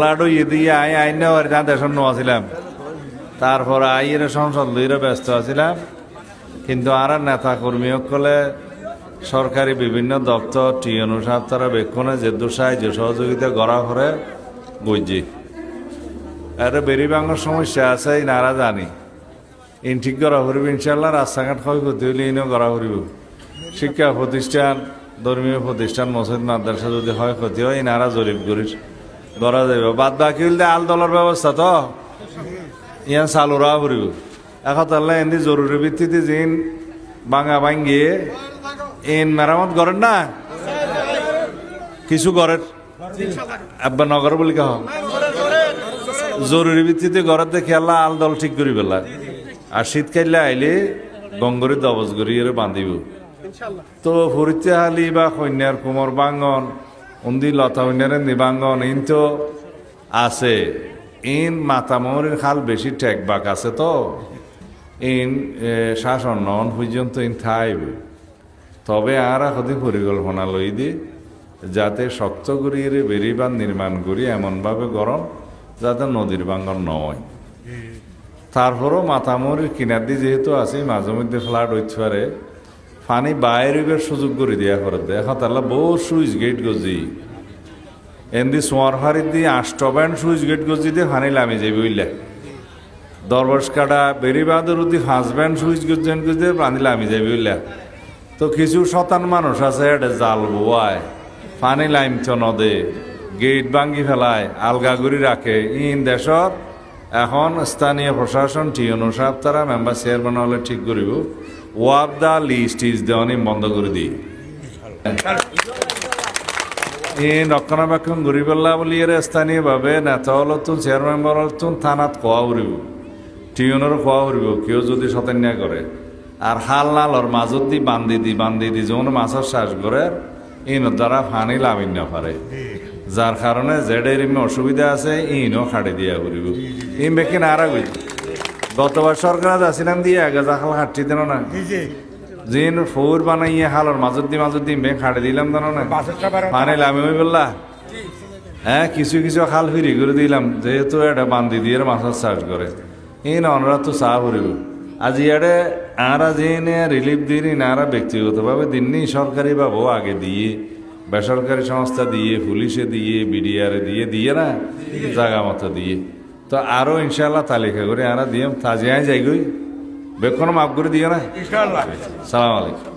লাডু দিয়ে আইন দেশের নোয়াছিলাম, তারপর আইয়ের সংসদ লইরে ব্যস্ত আছিলাম। কিন্তু আর নেতা কর্মী সকলে সরকারি বিভিন্ন দপ্তর টিএনও সাহেব তারা বেক্ষণে যে সাহায্য সহযোগিতা করা করে বুঝছি। আর বেরিবাঙ্গর সমস্যা আছে নারা জানি ইন ঠিক করা করিব ইনশাল্লাহ। রাস্তাঘাট ক্ষয়ক্ষতি হইলে ইনও করা করিব। শিক্ষা প্রতিষ্ঠান, ধর্মীয় প্রতিষ্ঠান, মসজিদ মাদ্রাসা যদি হয় ক্ষতি হয় নারা জরিপ করিস করা যাইব। বাদ বাকি হইলে আল দলের ব্যবস্থা তো ইয়ান চালুরা করিব। এখন তাহলে এমনি জরুরি ভিত্তিতে যিন ভাঙা ভাঙ্গিয়ে ইন মেরামত করেন না, কিছু করেন আব্বা নগর বলি কহ জরুরি ভিত্তিতে ঘরের দেখে আল্লাহ আল দল ঠিক করি পেলা। আর শীতকালে আইলে গঙ্গরি দবজ করি এর বান্ধিব। তো ফরিত্যাহালি বা কন্যার কুমোর বাঙ্গন উন্দি লতা কন্যার নিবাঙ্গন ইন তো আছে। ইন মাতামরির খাল বেশি টেক বাক আছে তো ইন শাসন নন পর্যন্ত ইন থাইব। তবে আর এখন পরিকল্পনা লই দি যাতে শক্ত করি বেরিবাঁধ নির্মাণ করি এমনভাবে গরম যাতে নদীর বাঙ্গন নয়। তারপরও মাতামরির কিনার দিয়ে যেহেতু আছে মাঝে মধ্যে ফ্লাড হইতে পারে, পানি বাইরের সুযোগ করে দিয়া করে দেয়। এখন তাহলে বহু সুইচ গেট গজি এমনি সোয়ার ফাড়ি দিয়ে 8টা ব্যান্ড সুইচ গেট গজি দিয়ে পানি লামি যাবে বুঝলে। দরবস কাটা বেরিবাঁধের উদ্দি 5 ব্যান্ড সুইচ গেট দিয়ে পানি লামি যাবে বুঝলে। তো কিছু শতান মানুষ আছে এটা জাল বোয়ায় পানি লাইমতো নদে গেট ভাঙ্গি ফেলায় আলগা করে রাখে। ইন দেশর এখন স্থানীয় প্রশাসন টিএনও সাহেব তারা মেম্বার চেয়ারম্যান হলে ঠিক করিব ওয়াব দা লিস্ট ইজ দেওয়ানি বন্ধ করে দিই। এই রক্ষণাবেক্ষণ ঘুরি পেলা বলি এর স্থানীয়ভাবে নেতা হল তো চেয়ারম্যান হল তো থানাত খোয়া উড়িব, টিএনওর খোয়া উড়িব কেউ যদি সতেন্যা করে। আর হাল নালর মাজত দি বান্ধি দি যেমন মাছের শ্বাস করে ইনোর দ্বারা ফানি লামিন না পারে। যার কারণে যেডের অসুবিধা আছে ইনও খাড়ি দিয়া ঘুরিব। ইন বেকি নারা গই গতবার সরকার আসিলাম দিয়ে আগে জাখাল হাঁটছি দেন না জিন ফৌর বানাইয়ে হালর মাজত দি বেগ খাড়ি দিলাম দেন না ফানি লামি হই বললা। হ্যাঁ কিছু কিছু খাল ফিরি করে দিলাম যেহেতু এটা বান্ধি দিয়ে মাছের চাষ করে ইন অনরা তো চা ঘুরিব। আজ ইয়ারে আরা যে রিলিফ দিন আরা ব্যক্তিগতভাবে দিননি সরকারি ভাবেও আগে দিয়ে বেসরকারি সংস্থা দিয়ে পুলিশে দিয়ে বিডিআরে দিয়ে না জায়গা মতো দিয়ে। তো আরো ইনশাল্লাহ তালিকা করে আরা দিয়ে তাজিয়ায় যাই গই বেক্ষণ মাফ করে দিও না। সালাম আলাইকুম।